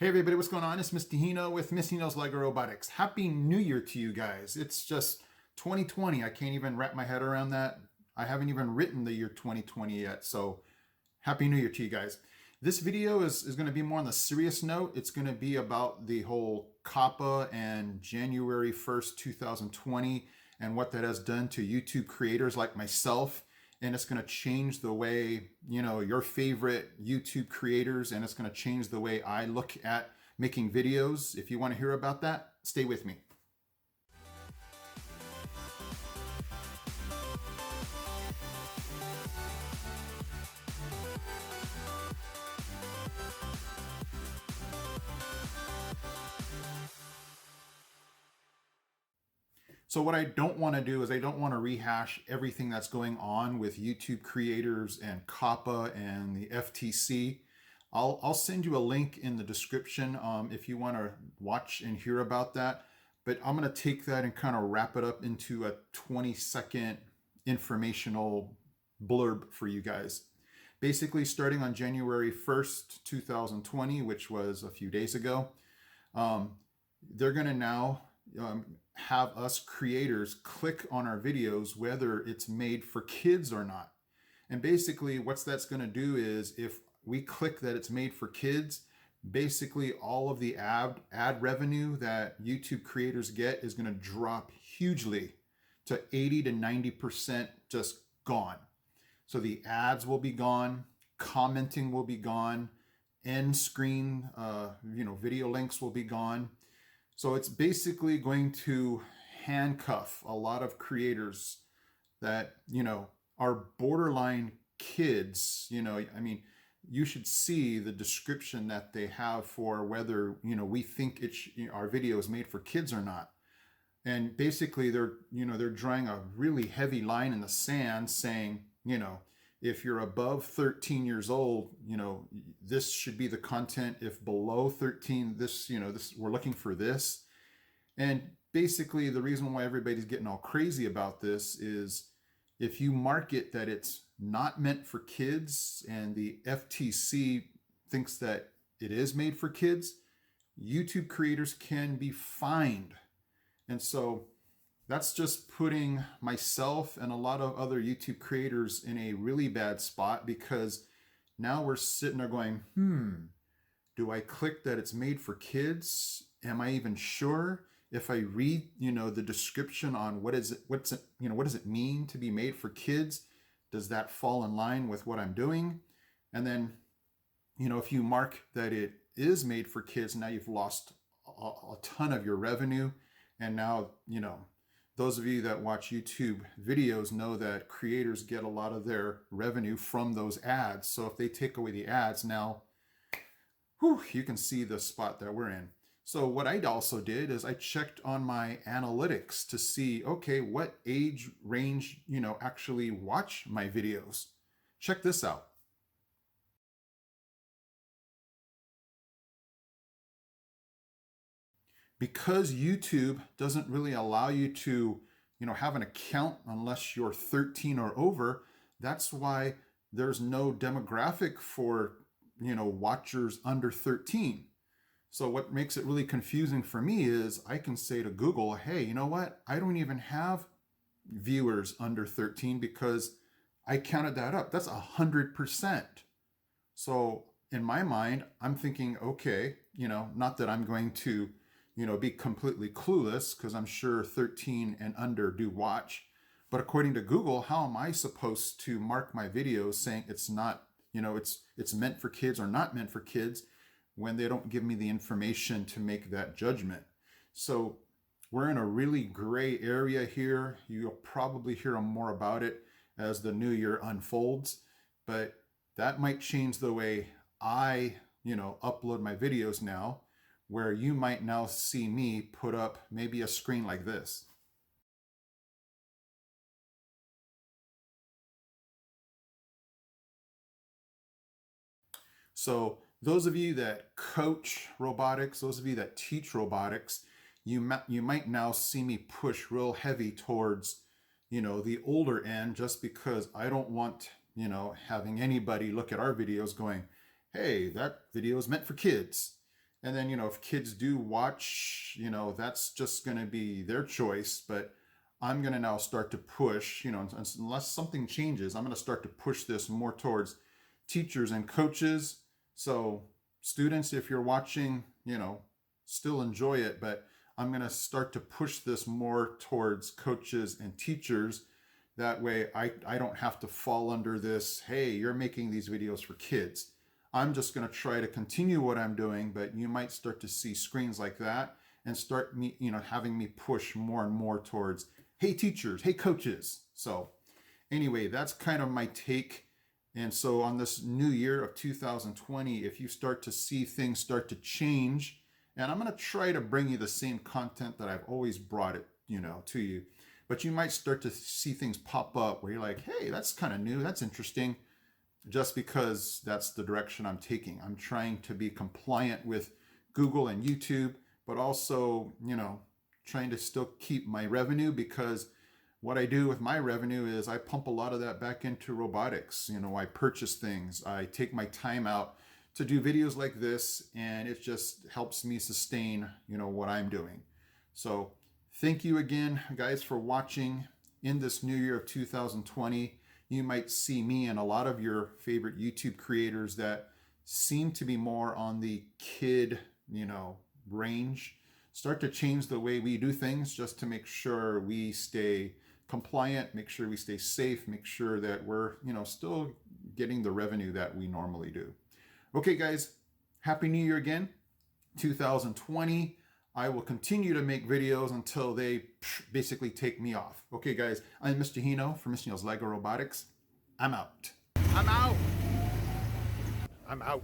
Hey everybody, what's going on? It's Mr. Hino with Mr. Hino's Lego Robotics. Happy New Year to you guys. It's just 2020. I can't even wrap my head around that. I haven't even written the year 2020 yet. So Happy New Year to you guys. This video is going to be more on the serious note. It's going to be about the whole COPPA and January 1st, 2020 and what that has done to YouTube creators like myself. And it's going to change the way, your favorite YouTube creators, and it's going to change the way I look at making videos. If you want to hear about that, stay with me. So what I don't want to do is I don't want to rehash everything that's going on with YouTube creators and COPPA and the FTC. I'll send you a link in the description if you want to watch and hear about that. But I'm going to take that and kind of wrap it up into a 20-second informational blurb for you guys. Basically, starting on January 1st, 2020, which was a few days ago, they're going to now have us creators click on our videos whether it's made for kids or not. And basically what that's going to do is if we click that it's made for kids, basically all of the ad revenue that YouTube creators get is going to drop hugely to 80 to 90% just gone. So the ads will be gone, commenting will be gone, end screen video links will be gone. So it's basically going to handcuff a lot of creators that, are borderline kids. You should see the description that they have for whether, we think our video is made for kids or not. And basically they're drawing a really heavy line in the sand saying, if you're above 13 years old, this should be the content. If below 13, this we're looking for this. And basically the reason why everybody's getting all crazy about this is if you market that it's not meant for kids and the FTC thinks that it is made for kids, YouTube creators can be fined. And so that's just putting myself and a lot of other YouTube creators in a really bad spot, because now we're sitting there going, do I click that it's made for kids? Am I even sure? If I read, the description on what does it mean to be made for kids? Does that fall in line with what I'm doing? And then, if you mark that it is made for kids, now you've lost a ton of your revenue. And now, those of you that watch YouTube videos know that creators get a lot of their revenue from those ads. So if they take away the ads now, you can see the spot that we're in. So what I also did is I checked on my analytics to see, okay, what age range, actually watch my videos. Check this out. Because YouTube doesn't really allow you to, have an account unless you're 13 or over, that's why there's no demographic for, watchers under 13. So what makes it really confusing for me is I can say to Google, hey, you know what? I don't even have viewers under 13 because I counted that up. That's 100%. So in my mind, I'm thinking, okay, not that I'm going to, be completely clueless, because I'm sure 13 and under do watch. But according to Google, how am I supposed to mark my videos saying it's not, it's meant for kids or not meant for kids, when they don't give me the information to make that judgment? So we're in a really gray area here. You'll probably hear more about it as the new year unfolds, but that might change the way I, upload my videos now, where you might now see me put up maybe a screen like this. So those of you that coach robotics, those of you that teach robotics, you might now see me push real heavy towards, the older end, just because I don't want, having anybody look at our videos going, hey, that video is meant for kids. And then, if kids do watch, that's just going to be their choice. But I'm going to now start to push, unless something changes, I'm going to start to push this more towards teachers and coaches. So students, if you're watching, still enjoy it, but I'm going to start to push this more towards coaches and teachers. That way I don't have to fall under this, hey, you're making these videos for kids. I'm just going to try to continue what I'm doing, but you might start to see screens like that and start me, having me push more and more towards, hey, teachers, hey, coaches. So anyway, that's kind of my take. And so on this new year of 2020, if you start to see things start to change, and I'm going to try to bring you the same content that I've always brought it, to you, but you might start to see things pop up where you're like, hey, that's kind of new, that's interesting, just because that's the direction I'm taking. I'm trying to be compliant with Google and YouTube, but also, trying to still keep my revenue, because what I do with my revenue is I pump a lot of that back into robotics. I purchase things, I take my time out to do videos like this, and it just helps me sustain, what I'm doing. So thank you again, guys, for watching. In this new year of 2020, you might see me and a lot of your favorite YouTube creators that seem to be more on the kid, range, start to change the way we do things, just to make sure we stay compliant, make sure we stay safe, make sure that we're, still getting the revenue that we normally do. Okay, guys, Happy New Year again, 2020. I will continue to make videos until they basically take me off. Okay, guys, I'm Mr. Hino from Mr. Hino's Lego Robotics. I'm out. I'm out. I'm out.